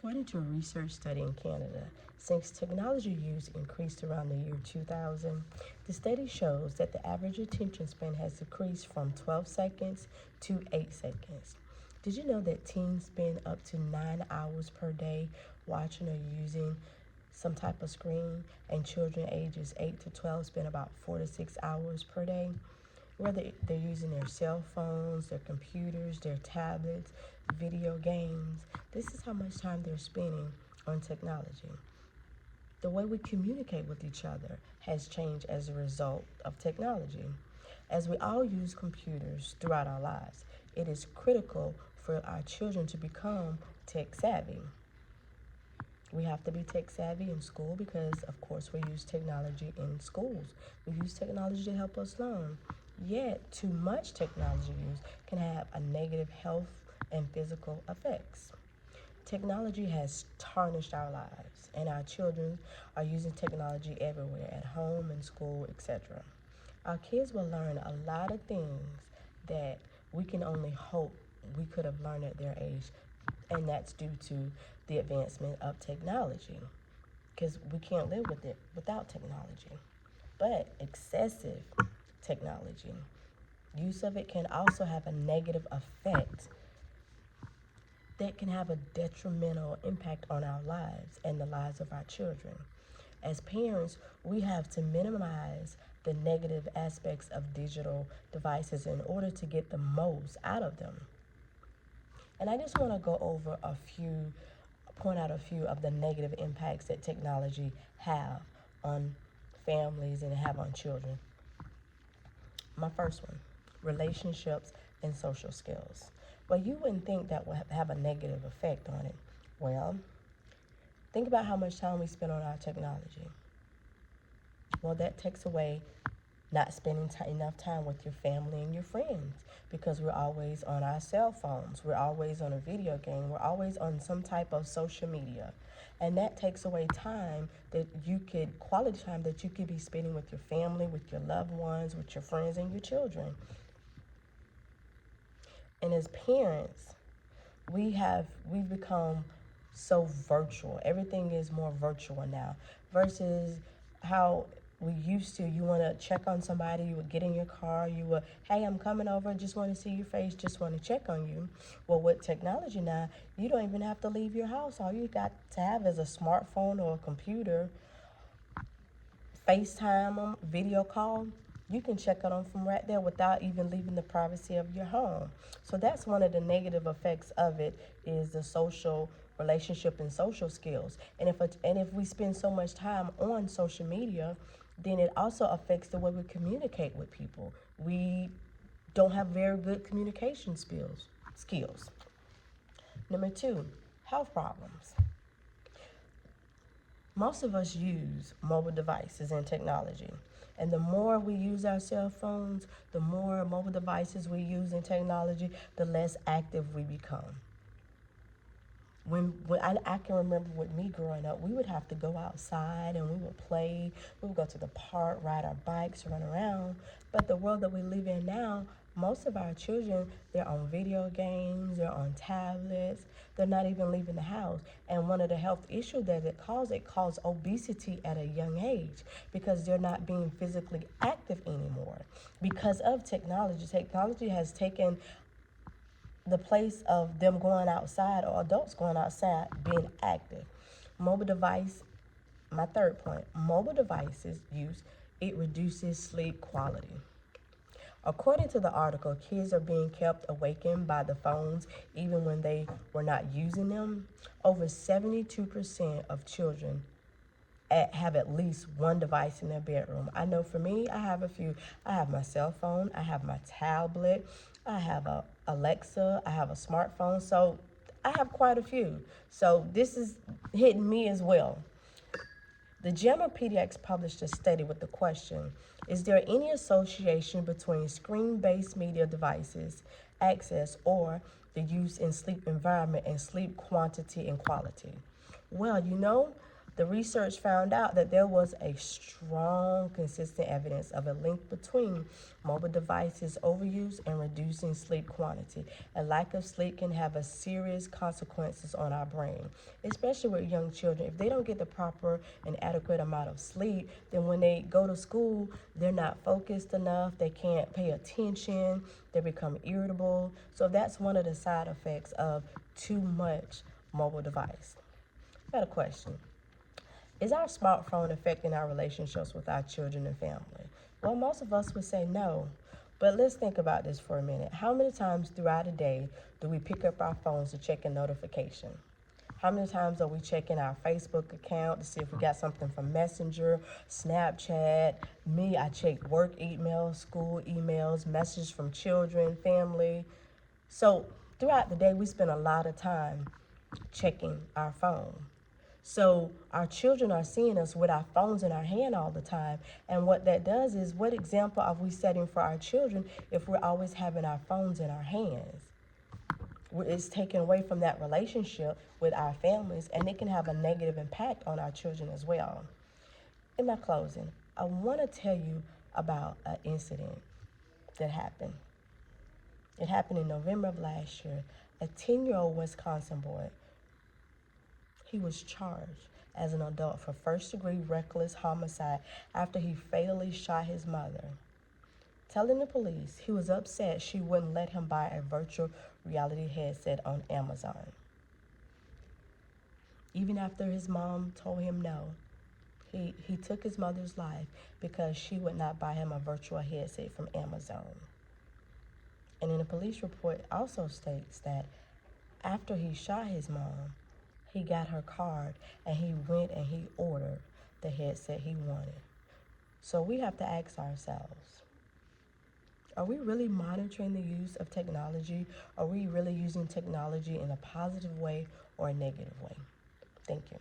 According to a research study in Canada, since technology use increased around the year 2000, the study shows that the average attention span has decreased from 12 seconds to 8 seconds. Did you know that teens spend up to 9 hours per day watching or using some type of screen, and children ages 8 to 12 spend about 4 to 6 hours per day? Whether they're using their cell phones, their computers, their tablets, video games, this is how much time they're spending on technology. The way we communicate with each other has changed as a result of technology. As we all use computers throughout our lives, it is critical for our children to become tech savvy. We have to be tech savvy in school because, of course, we use technology in schools. We use technology to help us learn. Yet, too much technology use can have a negative health and physical effects. Technology has tarnished our lives, and our children are using technology everywhere, at home, in school, etc. Our kids will learn a lot of things that we can only hope we could have learned at their age, and that's due to the advancement of technology, because we can't live with it without technology. But excessive technology, use of it can also have a negative effect that can have a detrimental impact on our lives and the lives of our children. As parents, we have to minimize the negative aspects of digital devices in order to get the most out of them. And I just want to point out a few of the negative impacts that technology have on families and have on children. My first one, relationships and social skills. Well, you wouldn't think that would have a negative effect on it. Well, think about how much time we spend on our technology. Well, that takes away not spending enough time with your family and your friends, because we're always on our cell phones, we're always on a video game, we're always on some type of social media. And that takes away quality time that you could be spending with your family, with your loved ones, with your friends and your children. And as parents, we've become so virtual. Everything is more virtual now versus how we used to. You want to check on somebody, you would get in your car, you would, hey, I'm coming over, just want to see your face, just want to check on you. Well, with technology now, you don't even have to leave your house. All you got to have is a smartphone or a computer, FaceTime them, video call. You can check on them from right there without even leaving the privacy of your home. So that's one of the negative effects of it, is the social relationship and social skills. And if we spend so much time on social media, then it also affects the way we communicate with people. We don't have very good communication skills. Number two, health problems. Most of us use mobile devices and technology. And the more we use our cell phones, the more mobile devices we use in technology, the less active we become. When I can remember with me growing up, we would have to go outside and we would play. We would go to the park, ride our bikes, run around. But the world that we live in now, most of our children, they're on video games, they're on tablets, they're not even leaving the house. And one of the health issues that it caused obesity at a young age, because they're not being physically active anymore because of technology. Technology has taken the place of them going outside, or adults going outside being active. Mobile device, my third point, mobile devices use, it reduces sleep quality. According to the article, kids are being kept awakened by the phones even when they were not using them. Over 72% of children have at least one device in their bedroom. I know for me, I have a few. I have my cell phone, I have my tablet, I have a Alexa, I have a smartphone. So I have quite a few. So this is hitting me as well. The JAMA Pediatrics published a study with the question, is there any association between screen-based media devices access or the use in sleep environment and sleep quantity and quality? Well, The research found out that there was a strong, consistent evidence of a link between mobile devices overuse and reducing sleep quantity. A lack of sleep can have a serious consequences on our brain, especially with young children. If they don't get the proper and adequate amount of sleep, then when they go to school, they're not focused enough, they can't pay attention, they become irritable. So that's one of the side effects of too much mobile device. I got a question. Is our smartphone affecting our relationships with our children and family? Well, most of us would say no. But let's think about this for a minute. How many times throughout a day do we pick up our phones to check a notification? How many times are we checking our Facebook account to see if we got something from Messenger, Snapchat? Me, I check work emails, school emails, messages from children, family. So throughout the day, we spend a lot of time checking our phone. So our children are seeing us with our phones in our hand all the time. And what that does is, what example are we setting for our children if we're always having our phones in our hands? It's taken away from that relationship with our families, and it can have a negative impact on our children as well. In my closing, I want to tell you about an incident that happened. It happened in November of last year. A 10-year-old Wisconsin boy, he was charged as an adult for first-degree reckless homicide after he fatally shot his mother, telling the police he was upset she wouldn't let him buy a virtual reality headset on Amazon. Even after his mom told him no, he took his mother's life because she would not buy him a virtual headset from Amazon. And in the police report also states that after he shot his mom, he got her card and he went and he ordered the headset he wanted. So we have to ask ourselves, are we really monitoring the use of technology? Are we really using technology in a positive way or a negative way? Thank you.